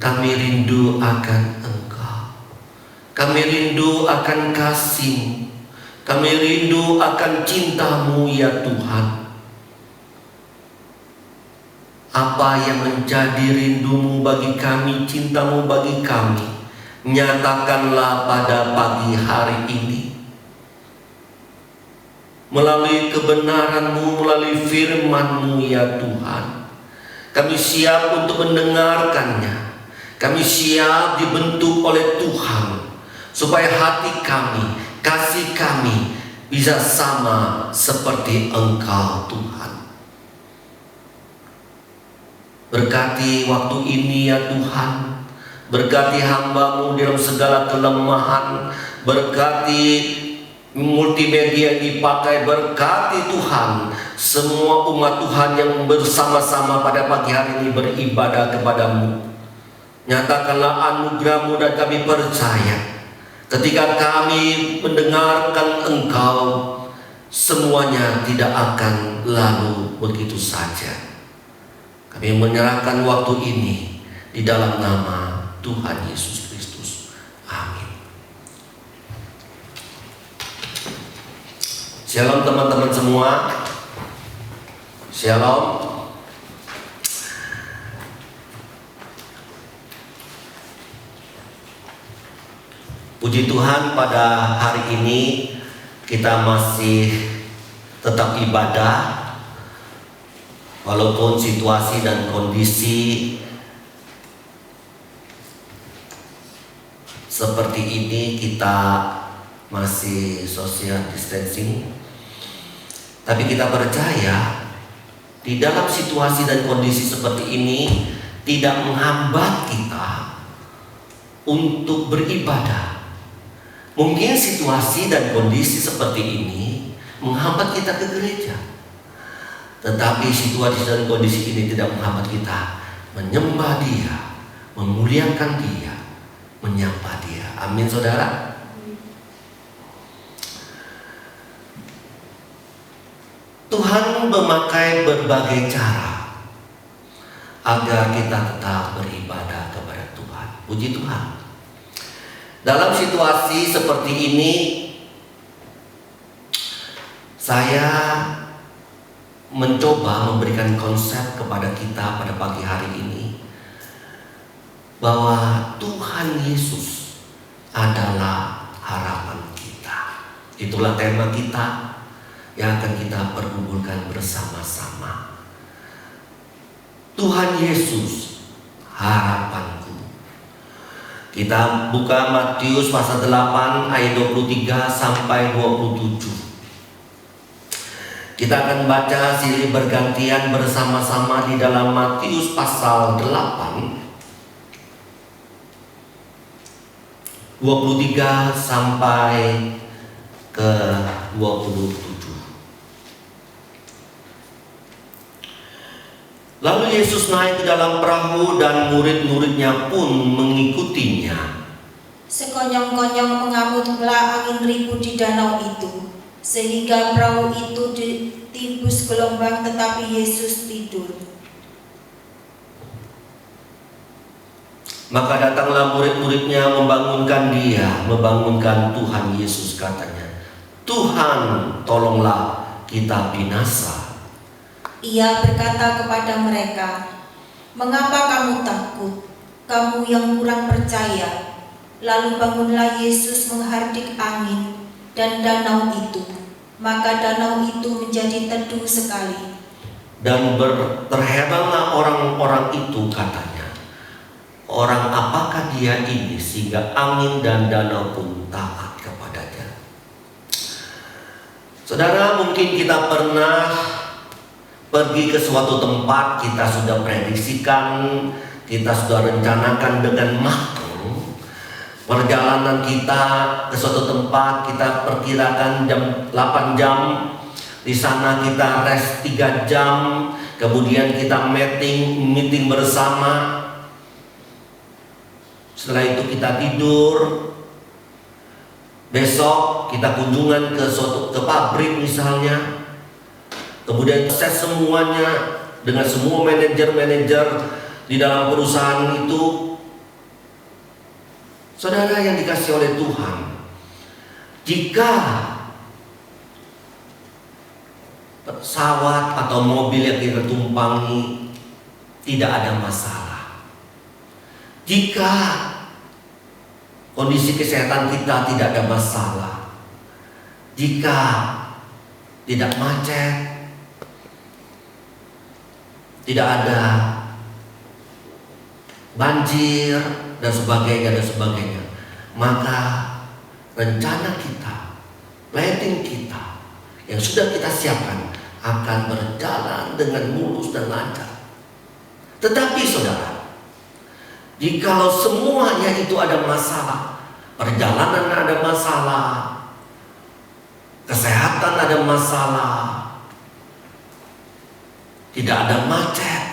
Kami rindu akan Engkau. Kami rindu akan kasih-Mu. Kami rindu akan cinta-Mu ya Tuhan. Apa yang menjadi rindu-Mu bagi kami, cinta-Mu bagi kami, nyatakanlah pada pagi hari ini. Melalui kebenaran-Mu, melalui firman-Mu ya Tuhan. Kami siap untuk mendengarkannya. Kami siap dibentuk oleh Tuhan, supaya hati kami, kasih kami bisa sama seperti Engkau Tuhan. Berkati waktu ini ya Tuhan. Berkati hamba-Mu dalam segala kelemahan. Berkati multimedia yang dipakai. Berkati Tuhan semua umat Tuhan yang bersama-sama pada pagi hari ini beribadah kepada-Mu. Nyatakanlah anugerah-Mu dan kami percaya ketika kami mendengarkan Engkau, semuanya tidak akan lalu begitu saja. Kami menyerahkan waktu ini di dalam nama Tuhan Yesus Kristus. Amin. Shalom teman-teman semua. Shalom. Puji Tuhan, pada hari ini kita masih tetap ibadah. Walaupun situasi dan kondisi seperti ini, kita masih social distancing, tapi kita percaya di dalam situasi dan kondisi seperti ini tidak menghambat kita untuk beribadah. Mungkin situasi dan kondisi seperti ini menghambat kita ke gereja, tetapi situasi dan kondisi ini tidak menghambat kita menyembah Dia, memuliakan Dia, menyapa Dia. Amin saudara. Tuhan memakai berbagai cara agar kita tetap beribadah kepada Tuhan. Puji Tuhan. Dalam situasi seperti ini, saya mencoba memberikan konsep kepada kita pada pagi hari ini bahwa Tuhan Yesus adalah harapan kita. Itulah tema kita yang akan kita pergumulkan bersama-sama. Tuhan Yesus, harapanku. Kita buka Matius pasal 8 ayat 23 sampai 27. Kita akan baca silih bergantian bersama-sama di dalam Matius pasal 8 23 sampai ke 27. Lalu Yesus naik ke dalam perahu dan murid-muridnya pun mengikutinya. Sekonyong-konyong mengamuklah angin ribut di danau itu, sehingga perahu itu ditibus gelombang, tetapi Yesus tidur. Maka datanglah murid-muridnya membangunkan Dia, membangunkan Tuhan Yesus, katanya, Tuhan, tolonglah, kita binasa. Ia berkata kepada mereka, mengapa kamu takut, kamu yang kurang percaya? Lalu bangunlah Yesus menghardik angin dan danau itu, maka danau itu menjadi teduh sekali. Dan terheranlah orang-orang itu, katanya, orang apakah dia ini sehingga angin dan danau pun taat kepadanya. Saudara, mungkin kita pernah pergi ke suatu tempat, kita sudah prediksikan, kita sudah rencanakan dengan matang perjalanan kita ke suatu tempat. Kita perkirakan jam 8 jam, di sana kita rest 3 jam, kemudian kita meeting bersama. Setelah itu kita tidur. Besok kita kunjungan ke pabrik misalnya. Kemudian proses semuanya dengan semua manajer-manajer di dalam perusahaan itu. Saudara yang dikasihi oleh Tuhan, jika pesawat atau mobil yang kita tumpangi tidak ada masalah, jika kondisi kesehatan kita tidak ada masalah, jika tidak macet, tidak ada banjir dan sebagainya, maka rencana kita, planning kita yang sudah kita siapkan akan berjalan dengan mulus dan lancar. Tetapi saudara, jikalau semuanya itu ada masalah, perjalanan ada masalah, kesehatan ada masalah, tidak ada macet,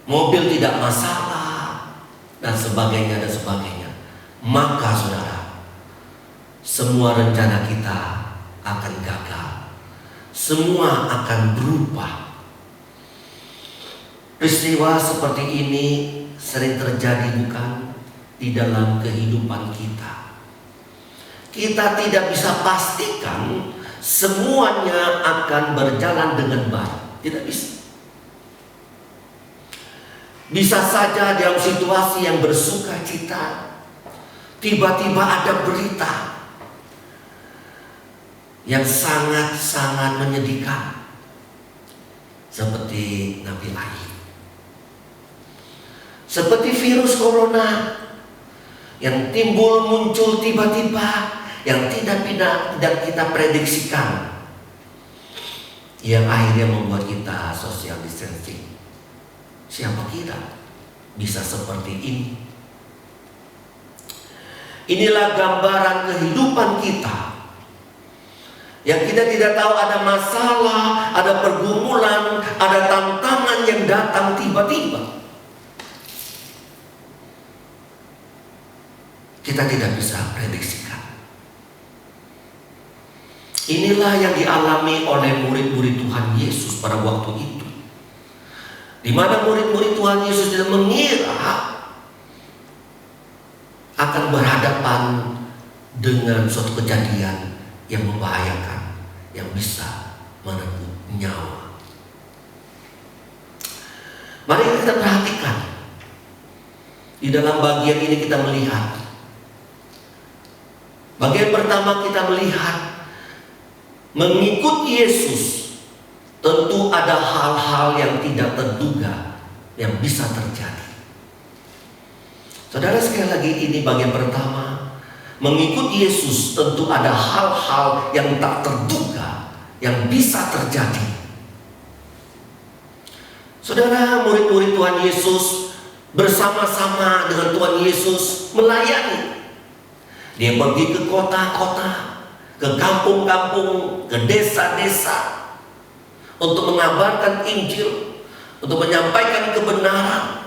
mobil tidak masalah, dan sebagainya, maka saudara, semua rencana kita akan gagal, semua akan berubah. Peristiwa seperti ini sering terjadi bukan di dalam kehidupan kita. Kita tidak bisa pastikan semuanya akan berjalan dengan baik, tidak bisa. Bisa saja dalam situasi yang bersuka cita, tiba-tiba ada berita yang sangat-sangat menyedihkan, seperti Nabi Ayub, seperti virus corona yang muncul tiba-tiba, yang tidak kita prediksikan, yang akhirnya membuat kita social distancing. Siapa kira bisa seperti ini? Inilah gambaran kehidupan kita, yang kita tidak tahu ada masalah, ada pergumulan, ada tantangan yang datang tiba-tiba. Kita tidak bisa prediksikan. Inilah yang dialami oleh murid-murid Tuhan Yesus pada waktu itu, di mana murid-murid Tuhan Yesus tidak mengira akan berhadapan dengan suatu kejadian yang membahayakan, yang bisa merenggut nyawa. Mari kita perhatikan. Di dalam bagian ini kita melihat, bagian pertama kita melihat mengikut Yesus tentu ada hal-hal yang tidak terduga yang bisa terjadi. Saudara, sekali lagi, ini bagian pertama. Mengikut Yesus tentu ada hal-hal yang tak terduga yang bisa terjadi. Saudara, murid-murid Tuhan Yesus bersama-sama dengan Tuhan Yesus melayani. Dia pergi ke kota-kota, ke kampung-kampung, ke desa-desa, untuk mengabarkan Injil, untuk menyampaikan kebenaran.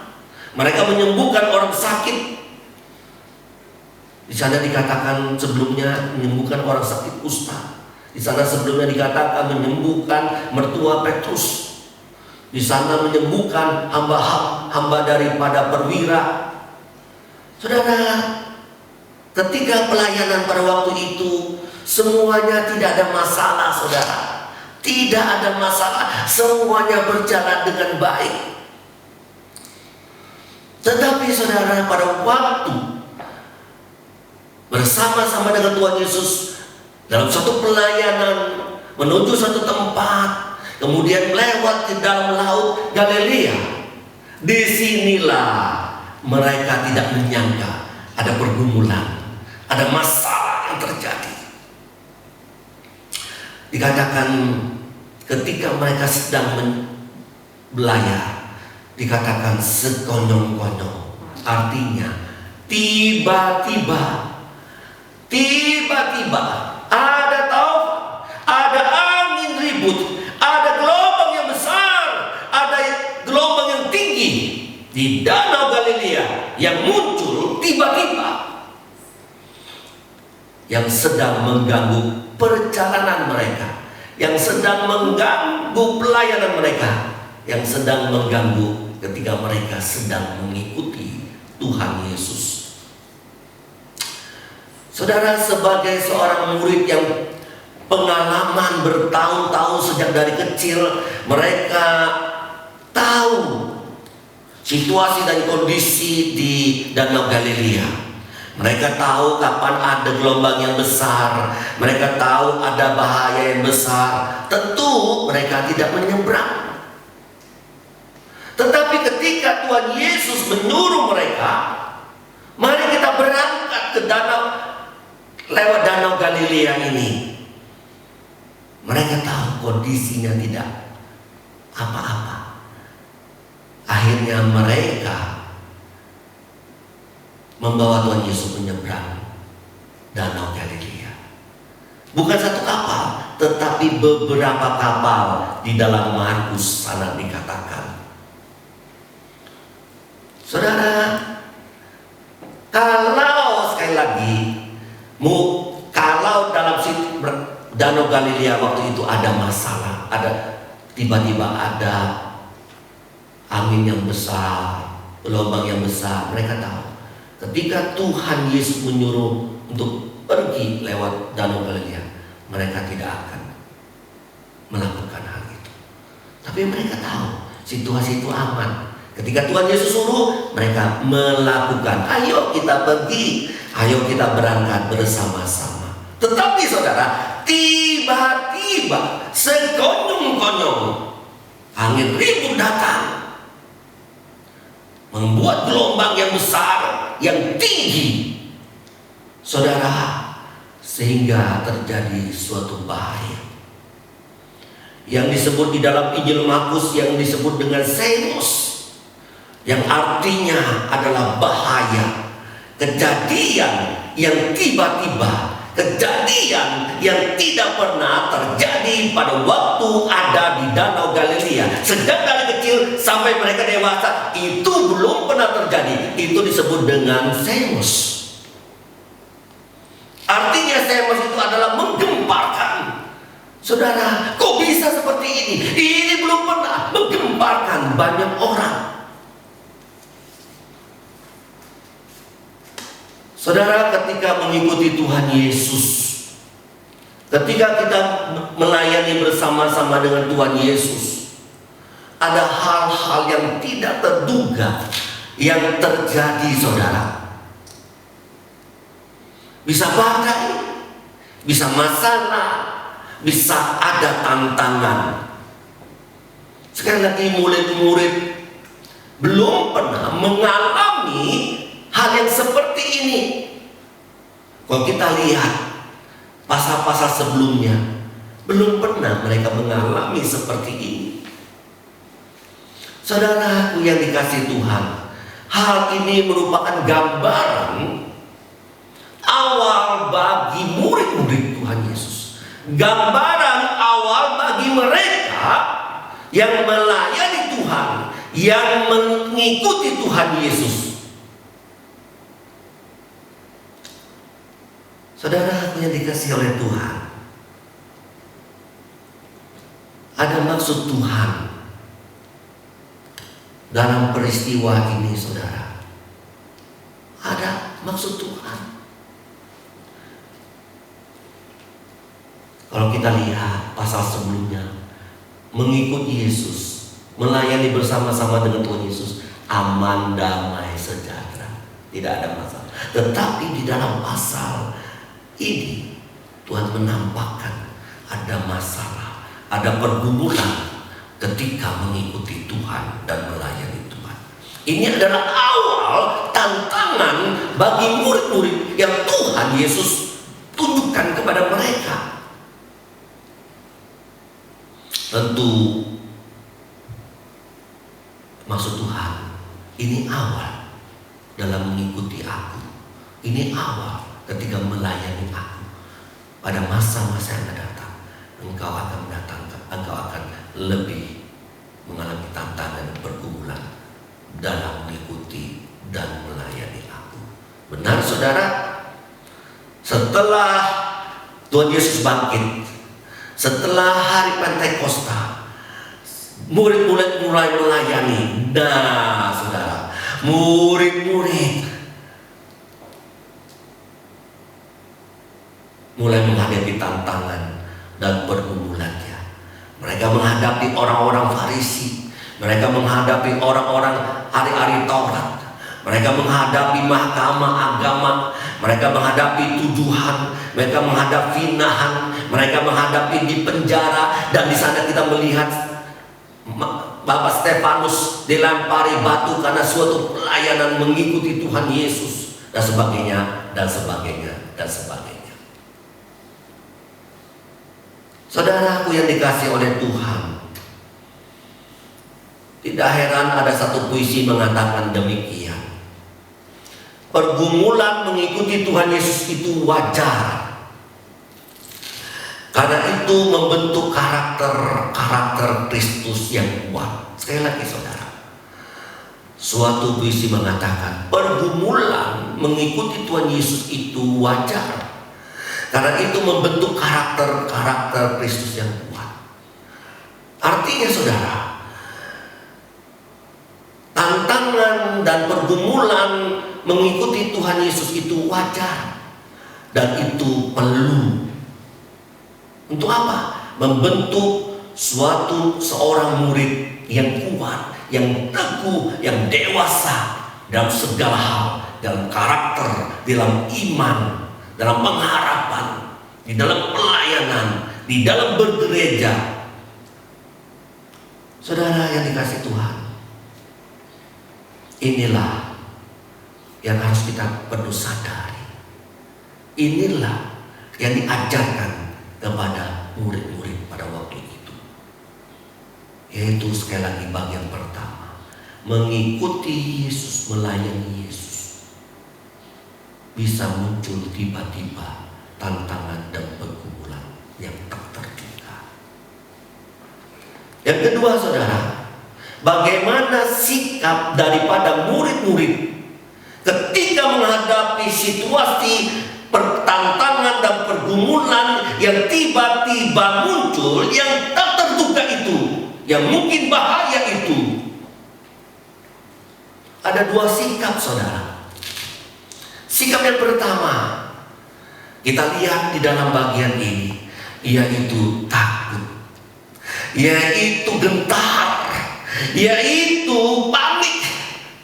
Mereka menyembuhkan orang sakit. Di sana dikatakan sebelumnya menyembuhkan orang sakit kusta. Di sana sebelumnya dikatakan menyembuhkan mertua Petrus. Di sana menyembuhkan hamba daripada perwira. Saudara, ketika pelayanan pada waktu itu, semuanya tidak ada masalah, saudara. Tidak ada masalah, semuanya berjalan dengan baik. Tetapi saudara, pada waktu bersama-sama dengan Tuhan Yesus dalam satu pelayanan menuju satu tempat, kemudian melewat di dalam laut Galilea, disinilah mereka tidak menyangka ada pergumulan, ada masalah yang terjadi. Dikatakan ketika mereka sedang belayar, dikatakan sekonyong-konyong, artinya tiba-tiba ada taufan, ada angin ribut, ada gelombang yang besar, ada gelombang yang tinggi di Danau Galilea yang muncul tiba-tiba, yang sedang mengganggu perjalanan mereka, yang sedang mengganggu pelayanan mereka, yang sedang mengganggu ketika mereka sedang mengikuti Tuhan Yesus. Saudara, sebagai seorang murid yang pengalaman bertahun-tahun sejak dari kecil, mereka tahu situasi dan kondisi di Danau Galilea. Mereka tahu kapan ada gelombang yang besar, mereka tahu ada bahaya yang besar. Tentu mereka tidak menyeberang. Tetapi ketika Tuhan Yesus menyuruh mereka, mari kita berangkat ke lewat Danau Galilea ini, mereka tahu kondisinya tidak apa-apa. Akhirnya mereka membawa Tuhan Yesus menyeberang Danau Galilea. Bukan satu kapal, tetapi beberapa kapal. Di dalam Markus sana dikatakan. Saudara, kalau sekali lagi, kalau dalam Danau Galilea waktu itu ada masalah, tiba-tiba ada angin yang besar, gelombang yang besar, mereka tahu. Ketika Tuhan Yesus menyuruh untuk pergi lewat Danau Galilea, mereka tidak akan melakukan hal itu. Tapi mereka tahu situasi itu aman. Ketika Tuhan Yesus suruh, mereka melakukan. Ayo kita pergi, ayo kita berangkat bersama-sama. Tetapi saudara, tiba-tiba sekonyong-konyong angin ribut datang, membuat gelombang yang besar, yang tinggi, saudara, sehingga terjadi suatu bahaya yang disebut di dalam Injil Markus, yang disebut dengan Seimos, yang artinya adalah bahaya, kejadian yang tiba-tiba, kejadian yang tidak pernah terjadi pada waktu ada di Danau Galilea. Sejak dari kecil sampai mereka dewasa, itu belum pernah terjadi. Itu disebut dengan Seimos. Artinya Seimos itu adalah menggemparkan. Saudara, kok bisa seperti ini? Ini belum pernah menggemparkan banyak orang. Saudara, ketika mengikuti Tuhan Yesus, ketika kita melayani bersama-sama dengan Tuhan Yesus, ada hal-hal yang tidak terduga yang terjadi, saudara. Bisa badai, bisa masalah, bisa ada tantangan. Sekali lagi, murid-murid belum pernah mengalami hal yang seperti ini. Kalau kita lihat pasal-pasal sebelumnya, belum pernah mereka mengalami seperti ini. Saudaraku yang dikasihi Tuhan, hal ini merupakan gambaran awal bagi murid-murid Tuhan Yesus. Gambaran awal bagi mereka yang melayani Tuhan, yang mengikuti Tuhan Yesus. Saudara yang dikasihi oleh Tuhan, ada maksud Tuhan dalam peristiwa ini, saudara. Ada maksud Tuhan. Kalau kita lihat pasal sebelumnya, mengikuti Yesus, melayani bersama-sama dengan Tuhan Yesus, aman, damai, sejahtera, tidak ada masalah. Tetapi di dalam pasal ini Tuhan menampakkan ada masalah, ada pergumulan ketika mengikuti Tuhan dan melayani Tuhan. Ini adalah awal tantangan bagi murid-murid yang Tuhan Yesus tunjukkan kepada mereka. Tentu maksud Tuhan, ini awal dalam mengikuti aku. Ini awal ketika melayani aku. Pada masa-masa yang akan datang, engkau akan lebih mengalami tantangan dan pergumulan dalam mengikuti dan melayani aku. Benar, saudara? Setelah Tuhan Yesus bangkit, setelah hari Pentakosta, murid-murid mulai melayani. Nah, saudara, murid-murid mulai menghadapi tantangan dan pergumulannya. Mereka menghadapi orang-orang Farisi, mereka menghadapi orang-orang ahli-ahli Taurat, mereka menghadapi mahkamah agama, mereka menghadapi tuduhan, mereka menghadapi fitnahan, mereka menghadapi di penjara. Dan di sana kita melihat Bapak Stefanus dilempari batu karena suatu pelayanan mengikuti Tuhan Yesus, dan sebagainya, dan sebagainya, dan sebagainya. Saudaraku yang dikasihi oleh Tuhan, tidak heran ada satu puisi mengatakan demikian: pergumulan mengikuti Tuhan Yesus itu wajar, karena itu membentuk karakter Kristus yang kuat. Sekali lagi saudara, suatu puisi mengatakan pergumulan mengikuti Tuhan Yesus itu wajar, karena itu membentuk karakter Kristus yang kuat. Artinya saudara, tantangan dan pergumulan mengikuti Tuhan Yesus itu wajar, dan itu perlu. Untuk apa? Membentuk seorang murid yang kuat, yang teguh, yang dewasa dalam segala hal, dalam karakter, dalam iman, dalam pengharapan, di dalam pelayanan, di dalam bergereja. Saudara yang dikasihi Tuhan, inilah yang harus kita perlu sadari. Inilah yang diajarkan kepada murid-murid pada waktu itu, yaitu sekali lagi bagian pertama, mengikuti Yesus, melayani Yesus. Bisa muncul tiba-tiba tantangan dan pergumulan yang tak terduga. Yang kedua saudara, bagaimana sikap daripada murid-murid ketika menghadapi situasi pertantangan dan pergumulan yang tiba-tiba muncul, yang tak terduga itu, yang mungkin bahaya itu. Ada dua sikap saudara. Sikap yang pertama kita lihat di dalam bagian ini, yaitu takut, yaitu gentar, yaitu panik,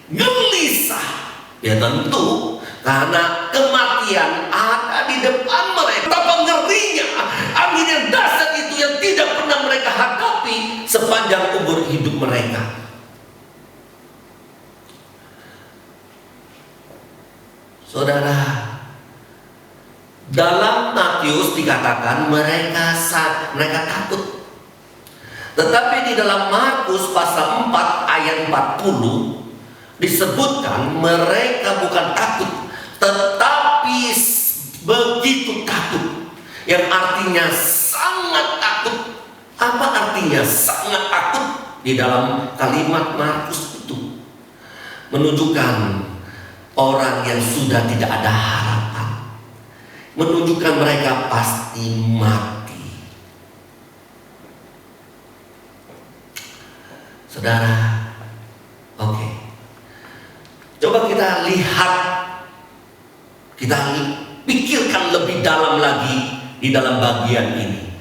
gelisah. Ya tentu karena kematian ada di depan mereka. Betapa ngerinya angin yang dahsyat itu yang tidak pernah mereka hadapi sepanjang umur hidup mereka. Saudara, dalam Matius dikatakan mereka takut. Tetapi di dalam Markus pasal 4 ayat 40 disebutkan mereka bukan takut, tetapi begitu takut, yang artinya sangat takut. Apa artinya sangat takut? Di dalam kalimat Markus itu menunjukkan orang yang sudah tidak ada harapan, menunjukkan mereka pasti mati. Saudara, oke. Coba kita lihat, kita pikirkan lebih dalam lagi di dalam bagian ini.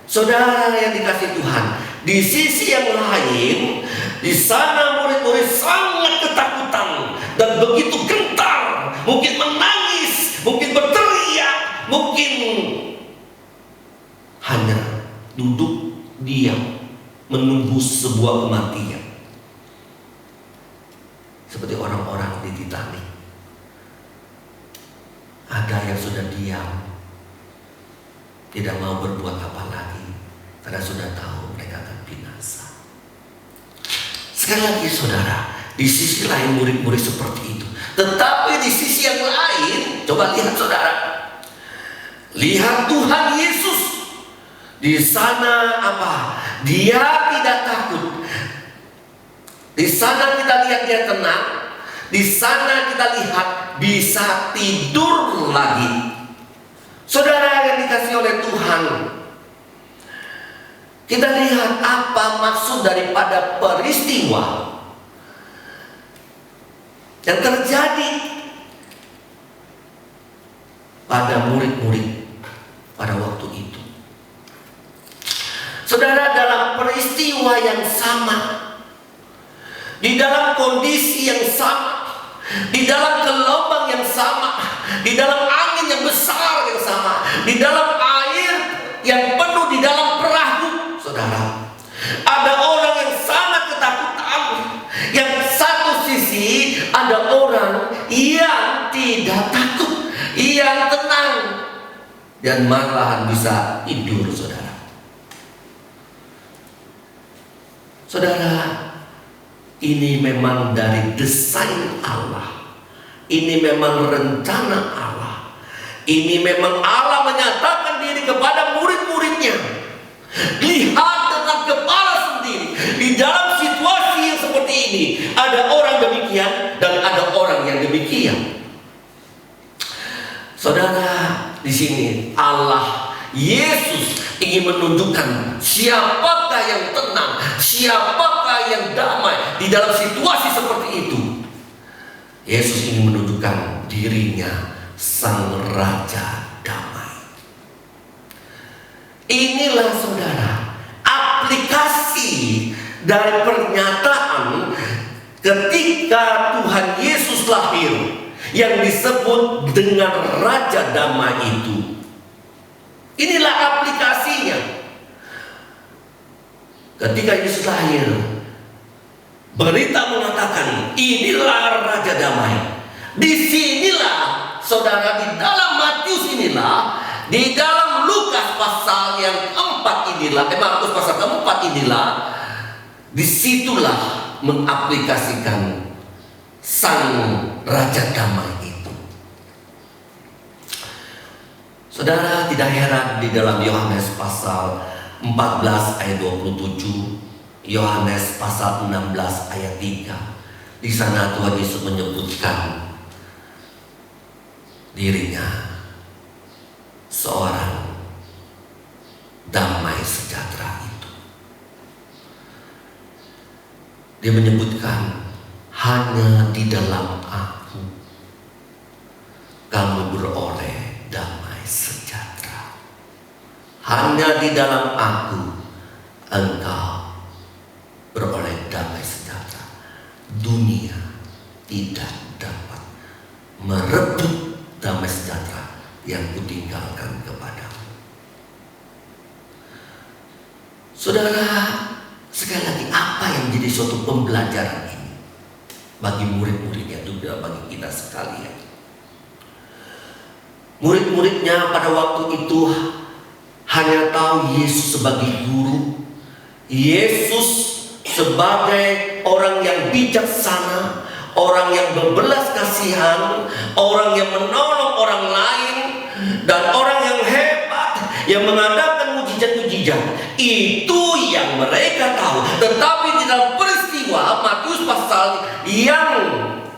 Saudara yang dikasihi Tuhan, di sisi yang lain, di sana murid-murid sangat ketakutan dan begitu gentar, mungkin menangis, mungkin berteriak, mungkin hanya duduk diam menunggu sebuah kematian. Seperti orang-orang di Titanic. Ada yang sudah diam, tidak mau berbuat apa lagi, karena sudah tahu mereka akan binasa. Sekali lagi saudara, di sisi lain murid-murid seperti itu. Tetapi di sisi yang lain, coba lihat saudara, lihat Tuhan Yesus. Di sana apa? Dia tidak takut. Di sana kita lihat dia tenang. Di sana kita lihat bisa tidur lagi. Saudara yang dikasihi oleh Tuhan, kita lihat apa maksud daripada peristiwa yang terjadi pada murid-murid pada waktu itu. Saudara, dalam peristiwa yang sama, di dalam kondisi yang sama, di dalam gelombang yang sama, di dalam angin yang besar yang sama, di dalam air yang penuh di dalam perahu, saudara, ada orang yang sangat ketakutan. Yang satu sisi ada orang yang tidak takut, yang tenang, dan malahan bisa tidur, saudara. Saudara, ini memang dari desain Allah. Ini memang rencana Allah. Ini memang Allah menyatakan diri kepada murid-muridnya. Lihat dengan kepala sendiri, di dalam situasi yang seperti ini ada orang demikian dan ada orang yang demikian. Saudara, di sini Allah Yesus ingin menunjukkan siapakah yang tenang, siapakah yang damai di dalam situasi seperti itu. Yesus ingin menunjukkan dirinya Sang Raja Damai. Inilah, saudara, aplikasi dari pernyataan ketika Tuhan Yesus lahir yang disebut dengan Raja Damai itu. Inilah aplikasinya. Ketika Yesus lahir, berita mengatakan inilah Raja Damai. Disinilah, saudara, di dalam Matius inilah, di dalam Lukas pasal yang keempat inilah, Markus pasal keempat inilah, disitulah mengaplikasikan Sang Raja Damai itu. Saudara, tidak heran di dalam Yohanes pasal 14 ayat 27, Yohanes pasal 16 ayat 3, di sana Tuhan Yesus menyebutkan dirinya seorang damai sejahtera itu. Dia menyebutkan, hanya di dalam Aku kamu beroleh damai sejahtera. Hanya di dalam Aku engkau beroleh damai sejahtera. Dunia tidak dapat merebut damai sejahtera yang kutinggalkan kepadamu. Saudara, sekali lagi, apa yang menjadi suatu pembelajaran ini bagi murid-muridnya, juga bagi kita sekalian? Murid-muridnya pada waktu itu hanya tahu Yesus sebagai guru, Yesus sebagai orang yang bijaksana, orang yang berbelas kasihan, orang yang menolong orang lain, dan orang yang hebat, yang mengadakan mujizat-mujizat. Itu yang mereka tahu. Tetapi di dalam peristiwa Matius pasal yang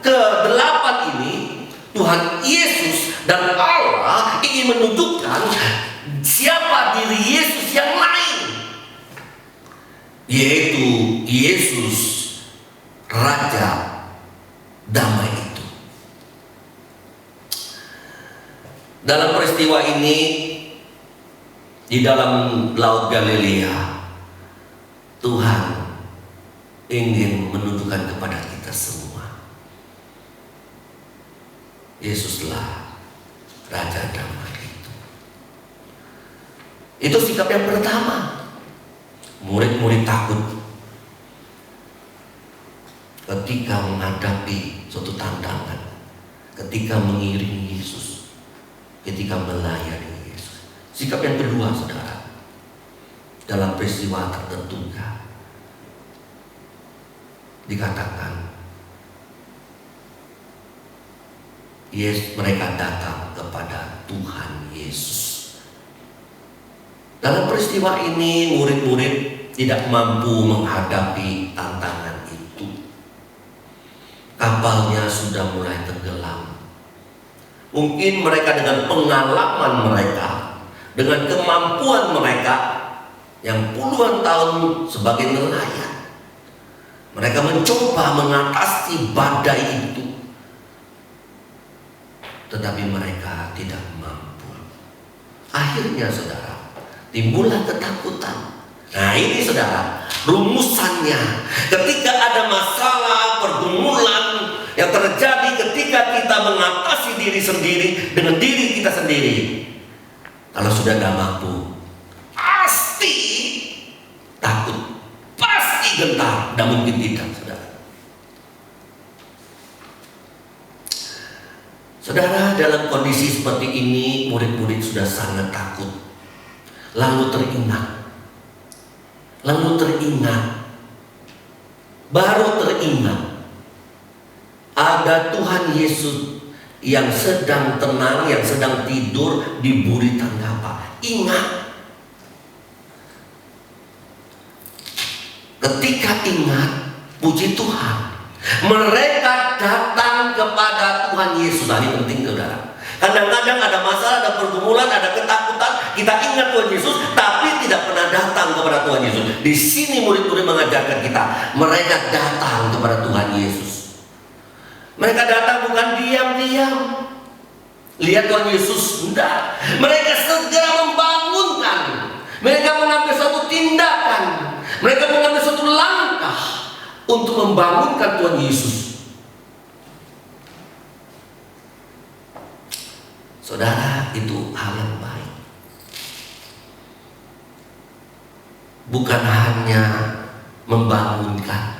ke-8 ini, Tuhan Yesus dan Allah ingin menunjukkan siapa diri Yesus yang lain, yaitu Yesus Raja Damai itu. Dalam peristiwa ini, di dalam Laut Galilea, Tuhan ingin menunjukkan kepada kita semua, Yesuslah Raja Damai itu. Itu sikap yang pertama. Murid-murid takut ketika menghadapi suatu tantangan, ketika mengiringi Yesus, ketika melayani Yesus. Sikap yang kedua, saudara, dalam peristiwa tertentu dikatakan mereka datang kepada Tuhan Yesus. Dalam peristiwa ini, murid-murid tidak mampu menghadapi tantangan itu. Kapalnya sudah mulai tenggelam. Mungkin mereka dengan pengalaman mereka, dengan kemampuan mereka yang puluhan tahun sebagai nelayan, mereka mencoba mengatasi badai itu. Tetapi mereka tidak mampu. Akhirnya saudara, timbullah ketakutan. Nah ini saudara, rumusannya. Ketika ada masalah, pergumulan yang terjadi ketika kita mengatasi diri sendiri dengan diri kita sendiri, kalau sudah gak mampu, pasti takut, pasti gentar. Tidak mungkin tidak, saudara. Saudara, dalam kondisi seperti ini, murid-murid sudah sangat takut. Lalu teringat, baru teringat ada Tuhan Yesus yang sedang tenang, yang sedang tidur di buritan kapal. Ingat. Ketika ingat, puji Tuhan, mereka datang kepada Tuhan Yesus. Nah, ini penting saudara. Kadang-kadang ada masalah, ada pergumulan, ada ketakutan, kita ingat Tuhan Yesus, tapi tidak pernah datang kepada Tuhan Yesus. Di sini murid-murid mengajarkan kita, mereka datang kepada Tuhan Yesus. Mereka datang bukan diam-diam. Lihat Tuhan Yesus, enggak. Mereka segera membangunkan. Mereka mengambil suatu tindakan. Mereka mengambil suatu langkah untuk membangunkan Tuhan Yesus. Saudara, itu hal yang baik. Bukan hanya membangunkan,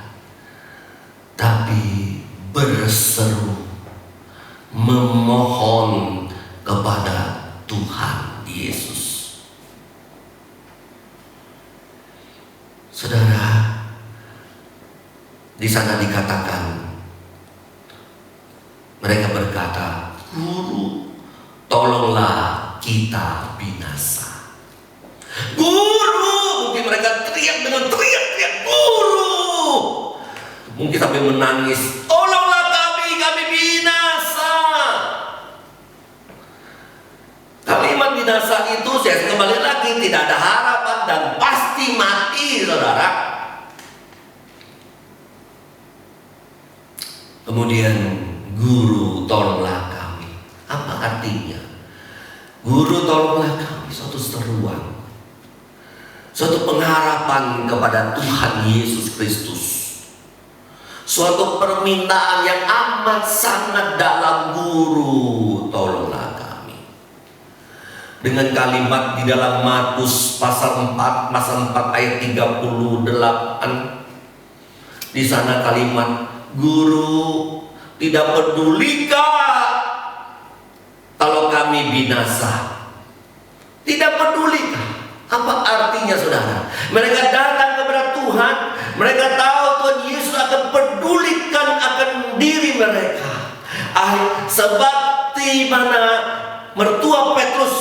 tapi berseru, memohon kepada Tuhan Yesus. Saudara, di sana dikatakan, mereka berkata, Guru, tolonglah kita binasa. Guru, mungkin mereka teriak dengan teriak-teriak, Guru. Mungkin sampai menangis, tolonglah kami binasa. Kalimat binasa itu saya kembali lagi, tidak ada harapan dan pasti mati, saudara. Kemudian, Guru, tolonglah kami. Apa artinya? Guru, tolonglah kami. Suatu seruan, suatu pengharapan kepada Tuhan Yesus Kristus, suatu permintaan yang amat sangat dalam. Guru, tolonglah kami. Dengan kalimat di dalam Matius pasal 4 ayat 38, di sana kalimat, Guru, tidak pedulikah kalau kami binasa? Tidak pedulikah? Apa artinya saudara? Mereka datang kepada Tuhan, mereka tahu Tuhan Yesus akan pedulikan akan diri mereka. Seperti mana mertua Petrus,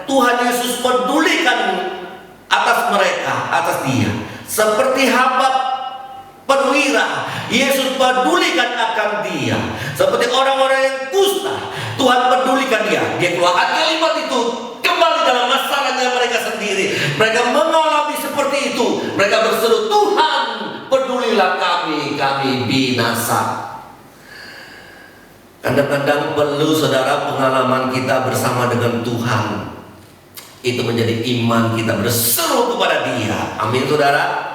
Tuhan Yesus pedulikan atas mereka, atas dia. Seperti hamba perwira, Yesus pedulikan akan dia. Seperti orang-orang yang kusta, Tuhan pedulikan dia. Dia keluarkan kalimat itu kembali dalam masalahnya mereka sendiri. Mereka mengalami seperti itu. Mereka berseru, Tuhan pedulilah kami binasa. Kadang-kadang perlu saudara pengalaman kita bersama dengan Tuhan, itu menjadi iman kita berseru kepada Dia. Amin saudara.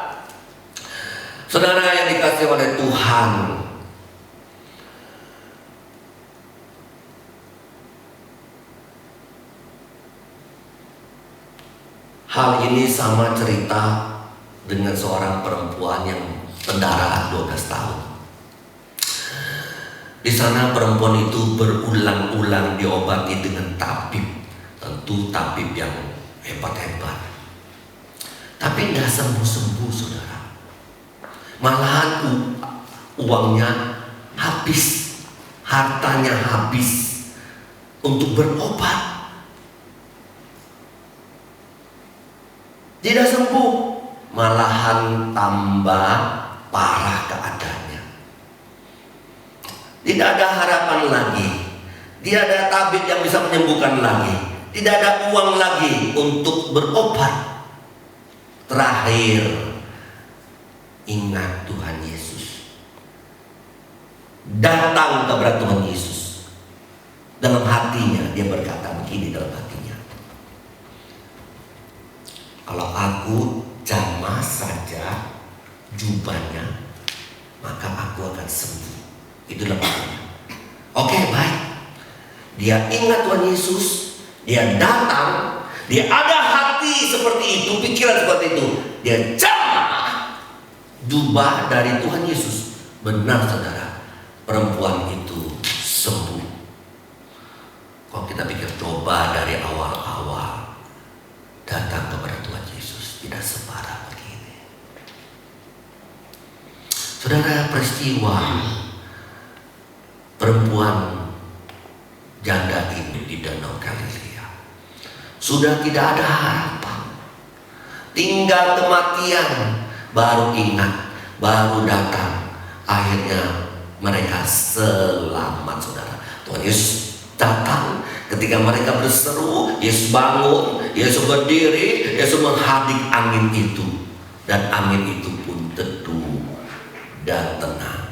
Saudara yang dikasihi oleh Tuhan, hal ini sama cerita dengan seorang perempuan yang pendarahan 12 tahun. Di sana perempuan itu berulang-ulang diobati dengan tabib, tentu tabib yang hebat-hebat, tapi nggak sembuh-sembuh saudara. Malahan uangnya habis, hartanya habis untuk berobat, tidak sembuh, malahan tambah parah keadaannya. Tidak ada harapan lagi, tidak ada tabib yang bisa menyembuhkan lagi, tidak ada uang lagi untuk berobat. Terakhir, ingat Tuhan Yesus. Datang kepada Tuhan Yesus. Dalam hatinya dia berkata begini dalam hatinya, Kalau aku jamah saja jubahnya, maka aku akan sembuh. Itulah maknanya. Oke, baik. Dia ingat Tuhan Yesus, dia datang, dia ada hati seperti itu, pikiran seperti itu. Dia jamah jubah dari Tuhan Yesus. Benar saudara, perempuan itu sembuh. Kalau kita pikir coba dari awal-awal datang kepada Tuhan Yesus, tidak separah begini. Saudara, peristiwa perempuan janda ini di Danau Galilea sudah tidak ada harapan, tinggal kematian. Baru ingat, baru datang, akhirnya mereka selamat saudara. Tuhan Yesus datang, ketika mereka berseru, Yesus bangun, Yesus berdiri, Yesus menghadik angin itu, dan angin itu pun teduh dan tenang.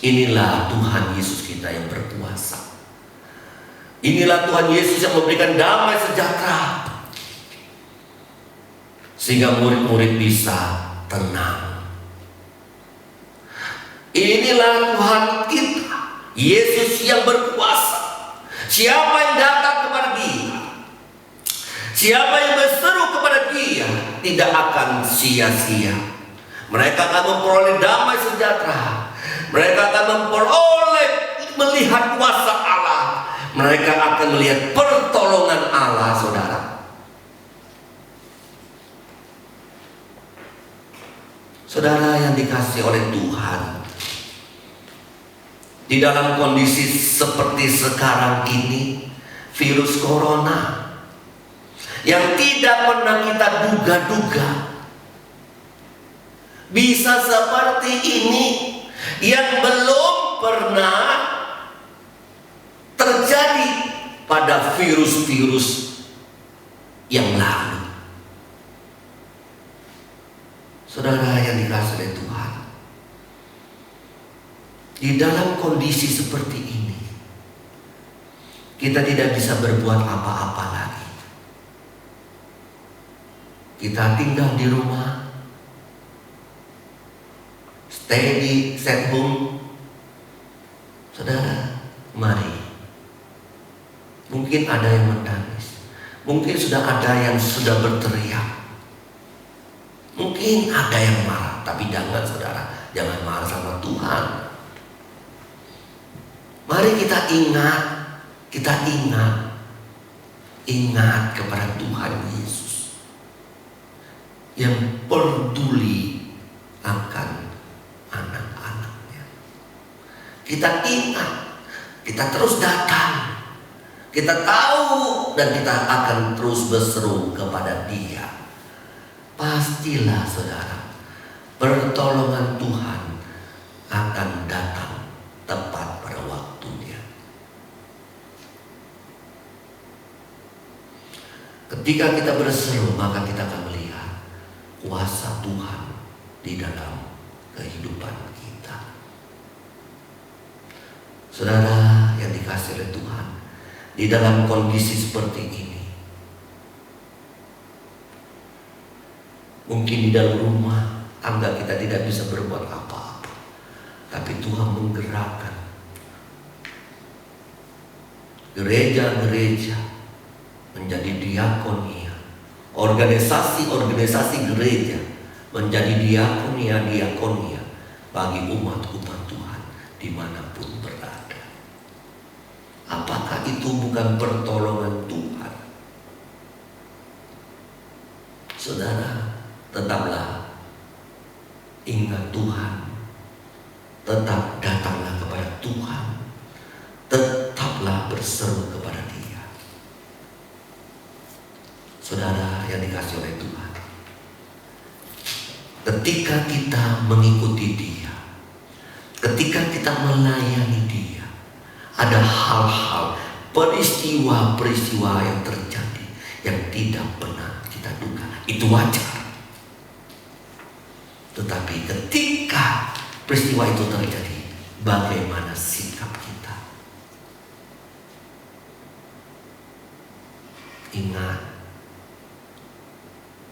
Inilah Tuhan Yesus kita yang berkuasa. Inilah Tuhan Yesus yang memberikan damai sejahtera, sehingga murid-murid bisa tenang. Inilah Tuhan kita, Yesus yang berkuasa. Siapa yang datang kepada Dia, siapa yang berseru kepada Dia, tidak akan sia-sia. Mereka akan memperoleh damai sejahtera. Mereka akan memperoleh melihat kuasa Allah. Mereka akan melihat pertolongan Allah, saudara. Saudara yang dikasihi oleh Tuhan, di dalam kondisi seperti sekarang ini, virus corona yang tidak pernah kita duga-duga bisa seperti ini, yang belum pernah terjadi pada virus-virus yang lalu. Saudara yang dikasihi oleh Tuhan, di dalam kondisi seperti ini, kita tidak bisa berbuat apa-apa lagi. Kita tinggal di rumah, stay di set home. Saudara, mari. Mungkin ada yang menangis, mungkin sudah ada yang sudah berteriak, mungkin ada yang marah. Tapi jangan saudara, jangan marah sama Tuhan. Mari kita ingat kepada Tuhan Yesus yang peduli akan anak-anaknya. Kita ingat, kita terus datang, kita tahu, dan kita akan terus berseru kepada Dia. Pastilah saudara, pertolongan Tuhan akan datang tepat pada waktunya. Ketika kita berseru, maka kita akan melihat kuasa Tuhan di dalam kehidupan kita. Saudara yang dikasihi oleh Tuhan, di dalam kondisi seperti ini, mungkin di dalam rumah tangga kita tidak bisa berbuat apa-apa, tapi Tuhan menggerakkan gereja-gereja menjadi diakonia, organisasi-organisasi gereja menjadi diakonia bagi umat-umat Tuhan dimanapun berada. Apakah itu bukan pertolongan Tuhan? Saudara, tetaplah ingat Tuhan, tetap datanglah kepada Tuhan, tetaplah berseru kepada Dia. Saudara yang dikasihi oleh Tuhan, ketika kita mengikuti Dia, ketika kita melayani Dia, ada hal-hal, peristiwa-peristiwa yang terjadi yang tidak pernah kita duga. Itu wajar. Tetapi ketika peristiwa itu terjadi, bagaimana sikap kita? Ingat,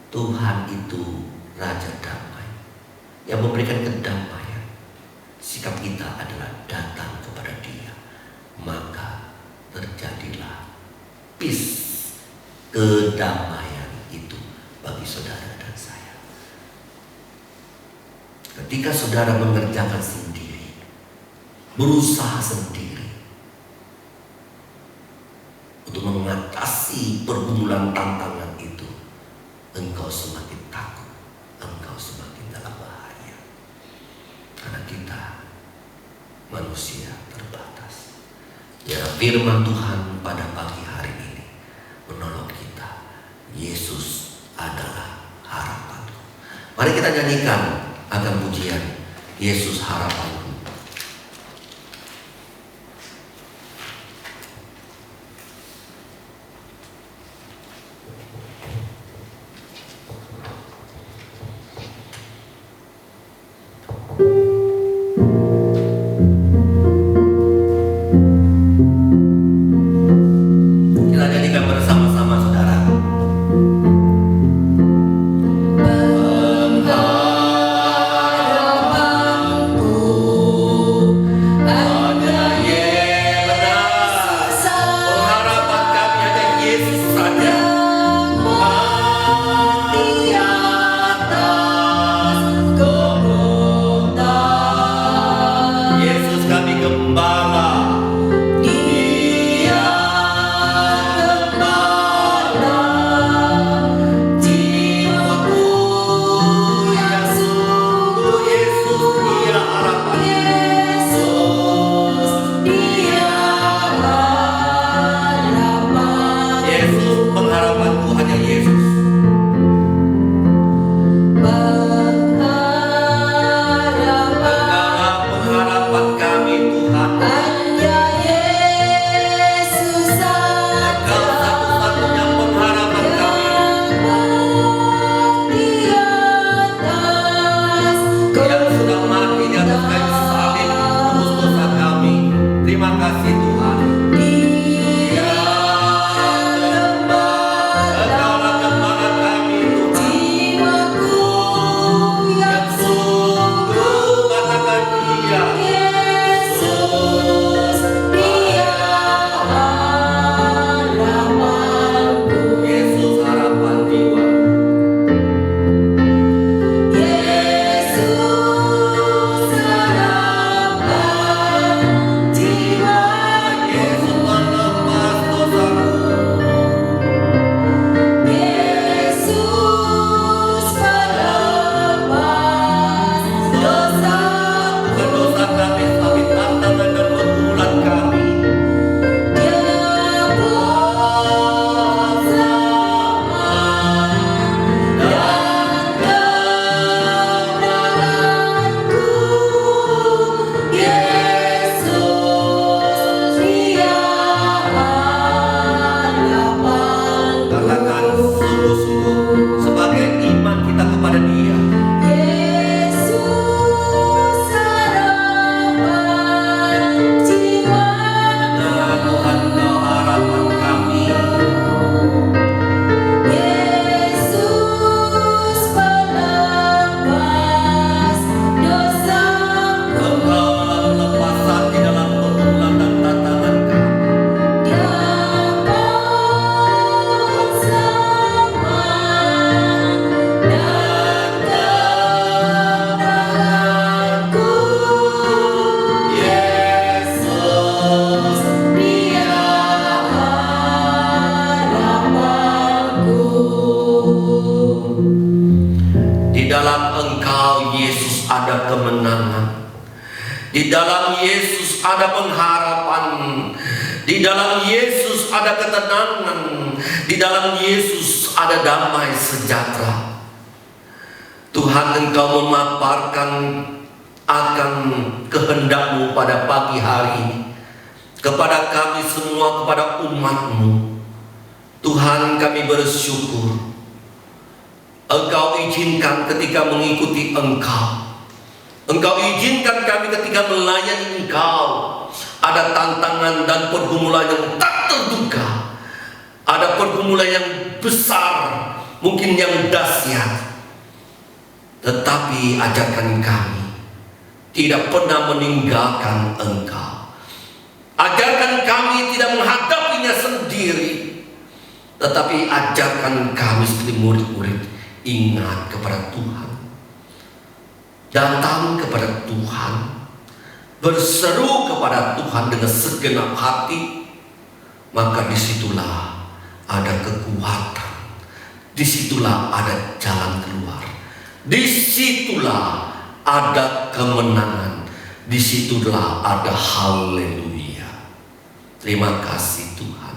Tuhan itu Raja damai yang memberikan kedamaian. Sikap kita adalah datang kepada Dia, maka terjadilah peace, kedamaian itu bagi saudara dan saya. Ketika saudara mengerjakan sendiri, berusaha sendiri untuk mengatasi pergumulan tantangan itu, engkau semakin takut, engkau semakin dalam bahaya. Karena kita manusia terbatas. Ya, firman Tuhan pada pagi hari ini menolong kita. Yesus adalah harapanku. Mari kita nyanyikan akan pujian Yesus harapanku. Kita nyanyikan bersama-sama, saudara. Di dalam Yesus ada pengharapan. Di dalam Yesus ada ketenangan. Di dalam Yesus ada damai sejahtera. Tuhan, Engkau memaparkan akan kehendak-Mu pada pagi hari ini kepada kami semua, kepada umat-Mu. Tuhan, kami bersyukur Engkau izinkan ketika mengikuti Engkau. Engkau izinkan kami ketika melayani Engkau. Ada tantangan dan pergumulan yang tak terduga. Ada pergumulan yang besar mungkin yang dahsyat. Tetapi ajarkan kami tidak pernah meninggalkan Engkau. Ajarkan kami tidak menghadapinya sendiri, tetapi ajarkan kami seperti murid-murid ingat kepada Tuhan, datang kepada Tuhan, berseru kepada Tuhan dengan segenap hati. Maka disitulah ada kekuatan, disitulah ada jalan keluar, disitulah ada kemenangan, disitulah ada haleluya. Terima kasih Tuhan.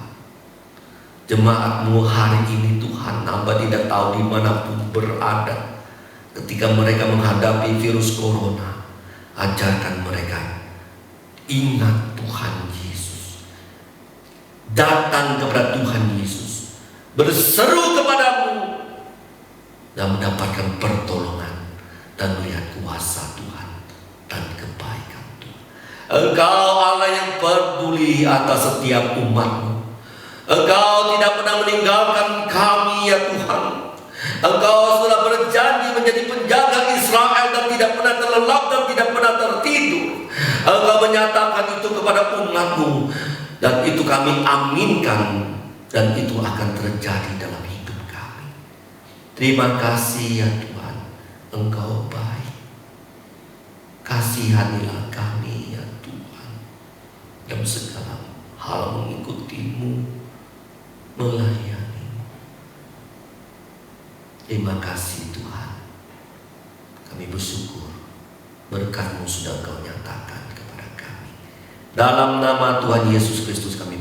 Jemaat-Mu hari ini Tuhan, hamba tidak tahu dimanapun berada ketika mereka menghadapi virus corona. Ajarkan mereka ingat Tuhan Yesus, datang kepada Tuhan Yesus, berseru kepadamu dan mendapatkan pertolongan dan melihat kuasa Tuhan dan kebaikan Tuhan. Engkau Allah yang peduli atas setiap umat-Mu. Engkau tidak pernah meninggalkan kami ya Tuhan. Engkau sudah berjanji menjadi penjaga Israel dan tidak pernah terlelap dan tidak pernah tertidur. Engkau menyatakan itu kepada umat-Mu, dan itu kami aminkan, dan itu akan terjadi dalam hidup kami. Terima kasih ya Tuhan, Engkau baik. Kasihanilah kami ya Tuhan, dalam segala hal mengikuti-Mu, melayani. Terima kasih Tuhan. Kami bersyukur berkat-Mu sudah Engkau nyatakan kepada kami. Dalam nama Tuhan Yesus Kristus kami